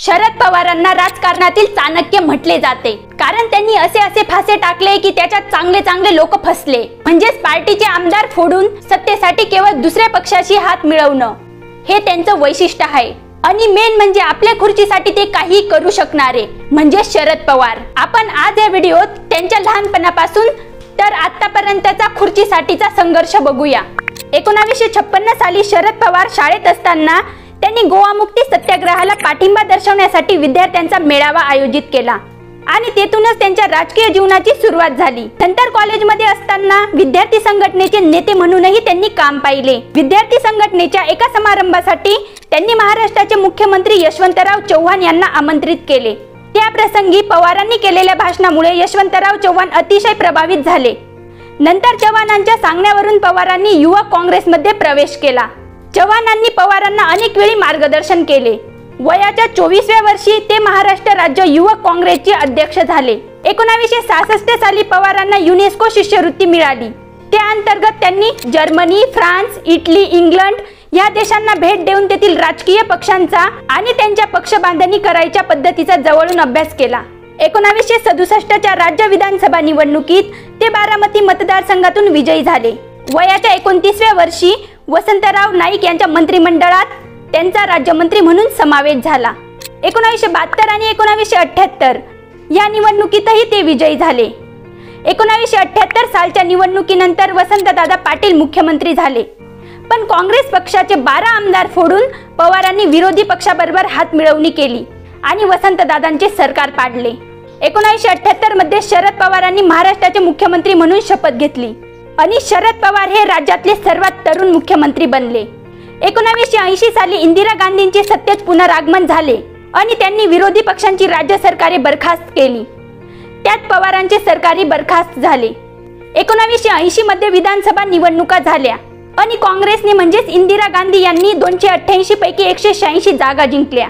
शरद पवारांना राजकारणातील चाणक्य म्हटले जाते, कारण त्यांनी असे फासे टाकले की त्याच्यात चांगले चांगले लोक फसले। म्हणजेच पार्टीचे आमदार फोडून सत्तेसाठी केवळ दुसऱ्या पक्षाशी हात मिळवणं हे त्यांचं वैशिष्ट्य आहे। आणि मेन म्हणजे आपल्या खुर्चीसाठी ते काही करू शकणारे म्हणजे शरद पवार। आपण आज या व्हिडिओत त्यांच्या लहानपणापासून तर आतापर्यंतचा खुर्चीसाठीचा संघर्ष बघूया। 1956 साली शरद पवार शाळेत असताना त्यांनी गोवा मुक्ती सत्याग्रहाला पाठिंबा दर्शवण्यासाठी विद्यार्थ्यांचा मेळावा आयोजित केला आणि तेथूनच त्यांच्या राजकीय जीवनाची सुरुवात झाली। नंतर कॉलेजमध्ये असताना विद्यार्थी संघटनेचे नेते म्हणूनही त्यांनी काम पाहिले। विद्यार्थी संघटनेच्या एका समारंभासाठी त्यांनी महाराष्ट्राचे मुख्यमंत्री यशवंतराव चव्हाण यांना आमंत्रित केले। त्या प्रसंगी पवारांनी केलेल्या भाषणामुळे यशवंतराव चव्हाण अतिशय प्रभावित झाले। नंतर चव्हाणांच्या सांगण्यावरून पवारांनी युवक काँग्रेसमध्ये प्रवेश केला। चव्हाणांनी पवारांना अनेक वेळी मार्गदर्शन केले। वयाच्या 24व्या वर्षी ते महाराष्ट्र राज्य युवक काँग्रेसचे अध्यक्ष झाले। 1966 साली पवारांना युनेस्को शिष्यवृत्ती मिळाली। त्या अंतर्गत त्यांनी जर्मनी, फ्रान्स, इटली, इंग्लंड या देशांना भेट देऊन तेथील राजकीय पक्षांचा आणि त्यांच्या पक्षबांधणी करायच्या पद्धतीचा जवळून अभ्यास केला। 1967च्या राज्य विधानसभा निवडणुकीत ते बारामती मतदारसंघातून विजयी झाले। वयाच्या 29व्या वर्षी वसंतराव नाईक यांच्या मंत्रिमंडळात त्यांचा राज्यमंत्री म्हणून समावेश झाला। 1972 आणि 1978 या निवडणुकीतही ते विजयी झाले। 1978 सालच्या निवडणुकीनंतर वसंतदादा पाटील मुख्यमंत्री झाले, पण काँग्रेस पक्षाचे 12 आमदार फोडून पवारांनी विरोधी पक्षाबरोबर हात मिळवणी केली आणि वसंतदादांचे सरकार पाडले। 1978 मध्ये शरद पवारांनी महाराष्ट्राचे मुख्यमंत्री म्हणून शपथ घेतली आणि शरद पवार हे राज्यातले सर्वात तरुण मुख्यमंत्री बनले। 1980 साली इंदिरा गांधींचे सत्तेत पुनरागमन झाले आणि त्यांनी विरोधी पक्षांची राज्य सरकारे बरखास्त केली। त्यात पवारांचे सरकारी बरखास्त झाले। 1980 मध्ये विधानसभा निवडणुका झाल्या आणि काँग्रेसने म्हणजेच इंदिरा गांधी यांनी 288 पैकी 186 जागा जिंकल्या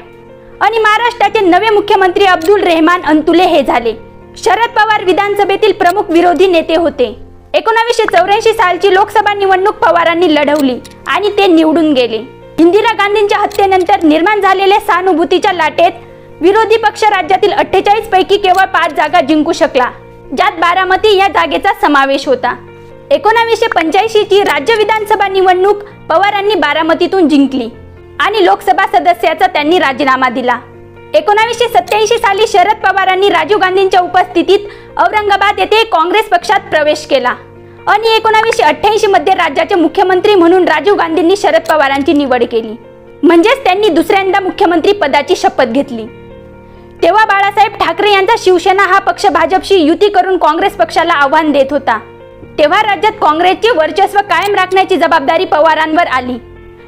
आणि महाराष्ट्राचे नवे मुख्यमंत्री अब्दुल रेहमान अंतुले हे झाले। शरद पवार विधानसभेतील प्रमुख विरोधी नेते होते। 1984 सालची लोकसभा निवडणूक पवारांनी लढवली आणि ते निवडून गेले। इंदिरा गांधींच्या हत्येनंतर निर्माण झालेल्या सहानुभूतीच्या लाटेत विरोधी पक्ष राज्यातील 48 पैकी केवळ 5 जागा जिंकू शकला, ज्यात बारामती या जागेचा समावेश होता। 1985 ची राज्य विधानसभा निवडणूक पवारांनी बारामतीतून जिंकली आणि लोकसभा सदस्याचा त्यांनी राजीनामा दिला। 1987 साली शरद पवारांनी राजीव गांधींच्या उपस्थितीत औरंगाबाद येथे काँग्रेस पक्षात प्रवेश केला आणि 1988 मध्ये राज्याचे मुख्यमंत्री म्हणून राजीव गांधींनी शरद पवारांची निवड केली, म्हणजेच त्यांनी दुसऱ्यांदा मुख्यमंत्री पदाची शपथ घेतली। तेव्हा बाळासाहेब ठाकरे यांचा शिवसेना हा पक्ष भाजपशी युती करून काँग्रेस पक्षाला आव्हान देत होता। तेव्हा राज्यात काँग्रेसचे वर्चस्व कायम राखण्याची जबाबदारी पवारांवर आली।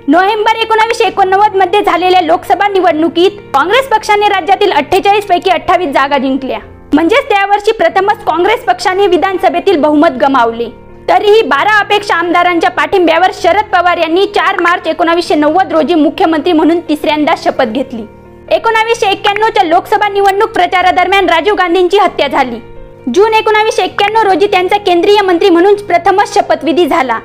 नोव्हेंबर 1989 मध्ये झालेल्या लोकसभा निवडणुकीत काँग्रेस पक्षाने राज्यातील 48 पैकी 28 जागा जिंकल्या, म्हणजेच त्यावर्षी प्रथमच काँग्रेस पक्षाने विधानसभेतील बहुमत गमावले। तरीही 12 अपेक्षा आमदारांच्या पाठिंब्यावर शरद पवार यांनी 4 मार्च 1990 रोजी मुख्यमंत्री म्हणून तिसऱ्यांदा शपथ घेतली। 1991 च्या लोकसभा निवडणूक प्रचारादरम्यान राजीव गांधींची हत्या झाली। जून 1991 रोजी त्यांचा केंद्रीय मंत्री म्हणून प्रथमच शपथविधी झाला।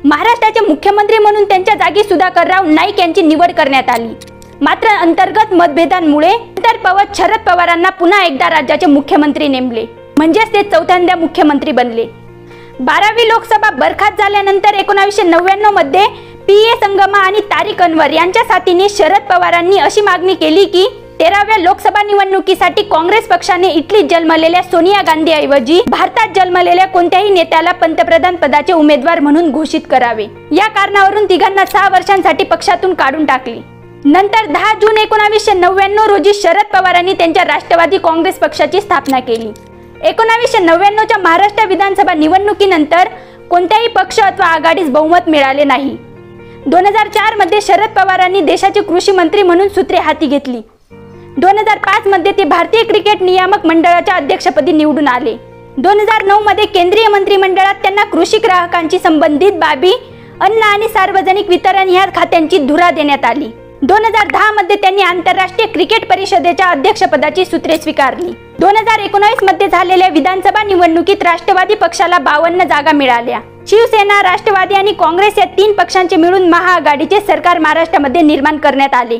महाराष्ट्राचे मुख्यमंत्री म्हणून त्यांच्या जागी सुधाकरराव नाईक यांची निवड करण्यात आली, मात्र अंतर्गत मतभेदांमुळे नंतर शरद पवारांना पुन्हा एकदा राज्याचे मुख्यमंत्री नेमले, म्हणजेच ते चौथ्यांदा मुख्यमंत्री बनले। 12वी लोकसभा बरखास्त झाल्यानंतर 1999 मध्ये पी.ए. संगमा आणि तारिक अनवर यांच्या साथीने शरद पवारांनी अशी मागणी केली की 13व्या लोकसभा निवडणुकीसाठी काँग्रेस पक्षाने इटलीत जन्मलेल्या सोनिया गांधी ऐवजी भारतात जन्मलेल्या कोणत्याही नेत्याला पंतप्रधान पदाचे उमेदवार म्हणून घोषित करावे। या कारणावरून तिघांना 6 वर्षांसाठी पक्षातून काढून टाकले। नंतर 10 जून 1999 रोजी शरद पवारांनी त्यांच्या राष्ट्रवादी काँग्रेस पक्षाची स्थापना केली। 1999 च्या महाराष्ट्र विधानसभा निवडणुकीनंतर कोणत्याही पक्ष अथवा आघाडीस बहुमत मिळाले नाही। 2004 मध्ये शरद पवारांनी देशाचे कृषी मंत्री म्हणून सूत्रे हाती घेतली। 2005 मध्ये ते भारतीय क्रिकेट नियामक मंडळाच्या अध्यक्षपदी निवडून आले। 2009 मध्ये केंद्रीय मंत्रिमंडळात त्यांना कृषी ग्राहकांशी संबंधित बाबी, अन्न आणि सार्वजनिक वितरण या खात्यांची धुरा देण्यात आली। 2010 मध्ये त्यांनी आंतरराष्ट्रीय क्रिकेट परिषदेच्या अध्यक्षपदाची सूत्रे स्वीकारली। 2019 मध्ये झालेल्या विधानसभा निवडणुकीत राष्ट्रवादी पक्षाला 52 जागा मिळाल्या। शिवसेना, राष्ट्रवादी आणि काँग्रेस या 3 पक्षांचे मिळून महाआघाडीचे सरकार महाराष्ट्रामध्ये निर्माण करण्यात आले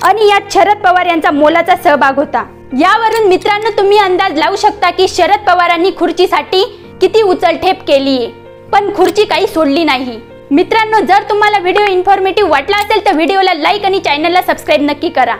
आणि यात शरद पवार यांचा मोलाचा सहभाग होता। यावरून मित्रांनो तुम्ही अंदाज लावू शकता की शरद पवारांनी खुर्चीसाठी किती उचलठेप केलीये, पण खुर्ची काही सोडली नाही। मित्रांनो जर तुम्हाला व्हिडिओ इन्फॉर्मेटिव्ह वाटला असेल तर व्हिडिओला लाईक आणि चॅनलला सबस्क्राइब नक्की करा।